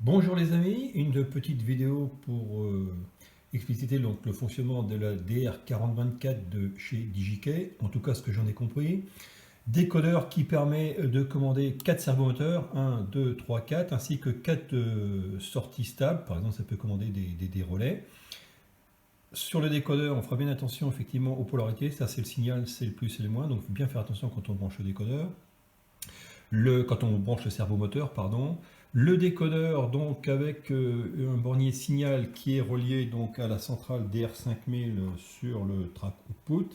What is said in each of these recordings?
Bonjour les amis, une petite vidéo pour expliciter donc, le fonctionnement de la DR4024 de chez DigiKey, en tout cas ce que j'en ai compris. Décodeur qui permet de commander 4 servomoteurs, 1, 2, 3, 4, ainsi que 4 sorties stables, par exemple ça peut commander des relais. Sur le décodeur, on fera bien attention effectivement aux polarités, ça c'est le signal, c'est le plus et le moins, donc il faut bien faire attention quand on branche le décodeur. Quand on branche le servomoteur, pardon. Le décodeur donc avec un bornier signal qui est relié donc à la centrale DR5000 sur le track output.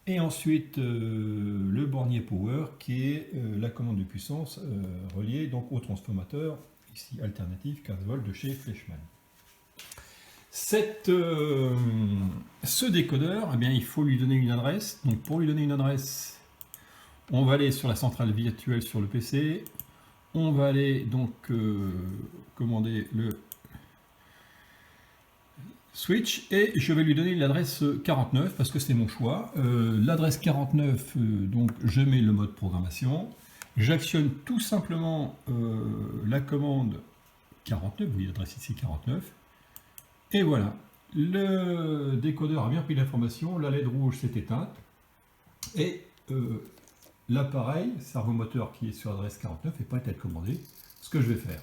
Et ensuite le bornier power qui est la commande de puissance reliée donc au transformateur, ici alternatif 15 volts de chez Fleischmann. Ce décodeur, eh bien, il faut lui donner une adresse. Donc pour lui donner une adresse, on va aller sur la centrale virtuelle sur le PC. On va aller donc commander le switch et je vais lui donner l'adresse 49 parce que c'est mon choix. L'adresse 49, donc je mets le mode programmation. J'actionne tout simplement la commande 49, vous voyez l'adresse ici 49. Et voilà, le décodeur a bien pris l'information, la LED rouge s'est éteinte. Et l'appareil servomoteur qui est sur l'adresse 49 est prêt à être commandé, ce que je vais faire.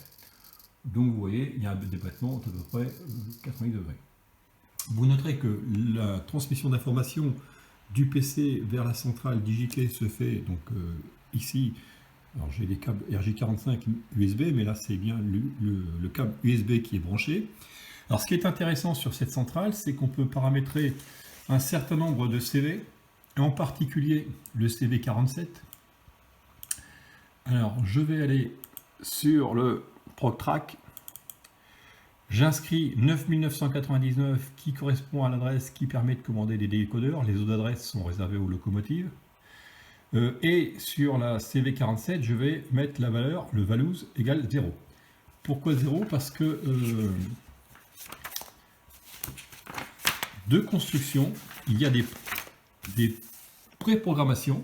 Donc vous voyez, il y a un débattement d'à peu près 90 degrés. Vous noterez que la transmission d'informations du PC vers la centrale DigiKey se fait donc ici. Alors j'ai des câbles RJ45 USB, mais là c'est bien le câble USB qui est branché. Alors ce qui est intéressant sur cette centrale, c'est qu'on peut paramétrer un certain nombre de CV, en particulier le CV47. Alors je vais aller sur le ProgTrack, j'inscris 9999 qui correspond à l'adresse qui permet de commander des décodeurs, les autres adresses sont réservées aux locomotives. Et sur la CV47, je vais mettre la valeur, le values égale 0. Pourquoi 0? Parce que de construction, il y a des pré-programmations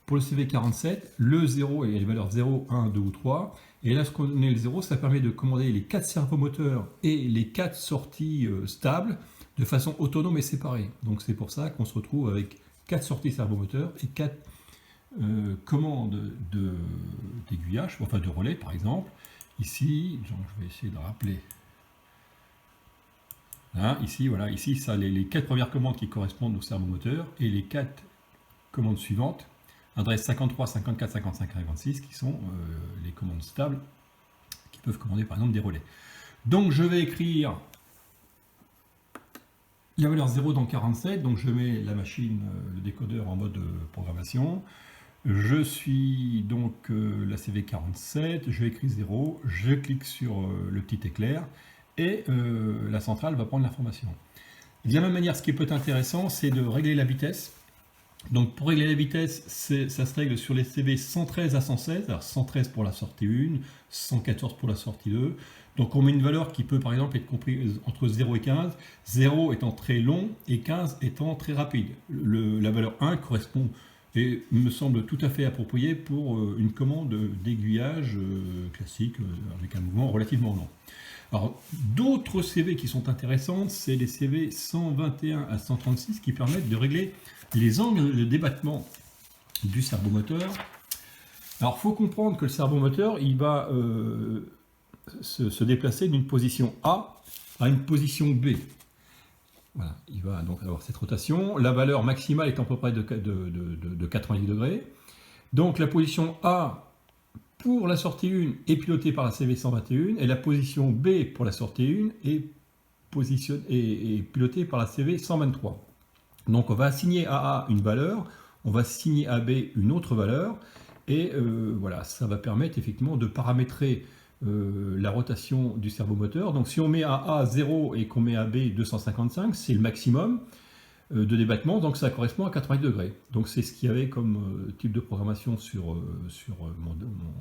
pour le CV47. Le 0 et les valeurs 0, 1, 2 ou 3. Et là, ce qu'on est le 0, ça permet de commander les 4 servomoteurs et les 4 sorties stables de façon autonome et séparée. Donc c'est pour ça qu'on se retrouve avec 4 sorties servomoteurs et 4 commandes d'aiguillage, enfin de relais par exemple. Ici, donc je vais essayer de rappeler. Hein, ici, voilà, ici, ça les 4 premières commandes qui correspondent au servomoteur et les 4 commandes suivantes, adresse 53, 54, 55, 56, qui sont les commandes stables qui peuvent commander par exemple des relais. Donc je vais écrire la valeur 0 dans 47, donc je mets la machine, le décodeur en mode programmation. Je suis donc la CV47, je écris 0, je clique sur le petit éclair et la centrale va prendre l'information. De la même manière, ce qui peut être intéressant, c'est de régler la vitesse. Donc pour régler la vitesse, ça se règle sur les CV 113 à 116, alors 113 pour la sortie 1, 114 pour la sortie 2. Donc on met une valeur qui peut par exemple être comprise entre 0 et 15, 0 étant très long et 15 étant très rapide. La valeur 1 correspond et me semble tout à fait appropriée pour une commande d'aiguillage classique avec un mouvement relativement lent. Alors, d'autres CV qui sont intéressantes, c'est les CV 121 à 136 qui permettent de régler les angles de débattement du servomoteur. Alors, il faut comprendre que le servomoteur, il va se déplacer d'une position A à une position B. Voilà, il va donc avoir cette rotation. La valeur maximale est à peu près de 90 degrés. Donc, la position A pour la sortie 1 est pilotée par la CV121 et la position B pour la sortie 1 est pilotée par la CV123. Donc on va assigner à A une valeur, on va assigner à B une autre valeur et voilà, ça va permettre effectivement de paramétrer la rotation du servomoteur. Donc si on met à A 0 et qu'on met à B 255, c'est le maximum de débattement, donc ça correspond à 90 degrés. Donc c'est ce qu'il y avait comme type de programmation sur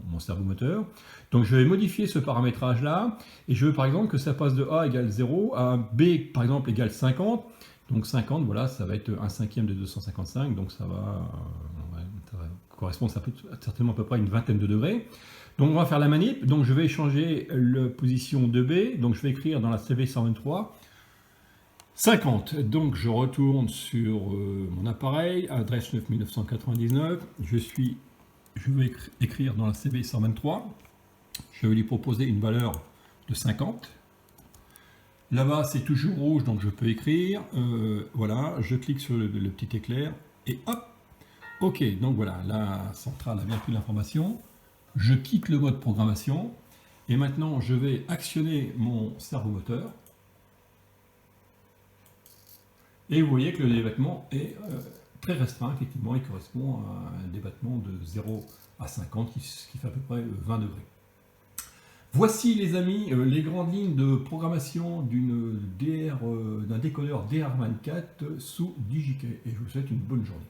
mon servomoteur. Donc je vais modifier ce paramétrage là, et je veux par exemple que ça passe de A égale 0 à B par exemple égale 50. Donc 50, voilà, ça va être 1/5 de 255, donc ça va correspond certainement à peu près à une vingtaine de degrés. Donc on va faire la manip, donc je vais changer la position de B, donc je vais écrire dans la CV123 50. Donc je retourne sur mon appareil, adresse 9999, je vais écrire dans la CV123, je vais lui proposer une valeur de 50. Là-bas c'est toujours rouge, donc je peux écrire, voilà, je clique sur le petit éclair, et hop, ok, donc voilà, la centrale a bien pris l'information. Je quitte le mode programmation et maintenant je vais actionner mon servomoteur et vous voyez que le débattement est très restreint, effectivement il correspond à un débattement de 0 à 50 ce qui fait à peu près 20 degrés. Voici les amis les grandes lignes de programmation d'un décodeur DR24 sous DigiKey et je vous souhaite une bonne journée.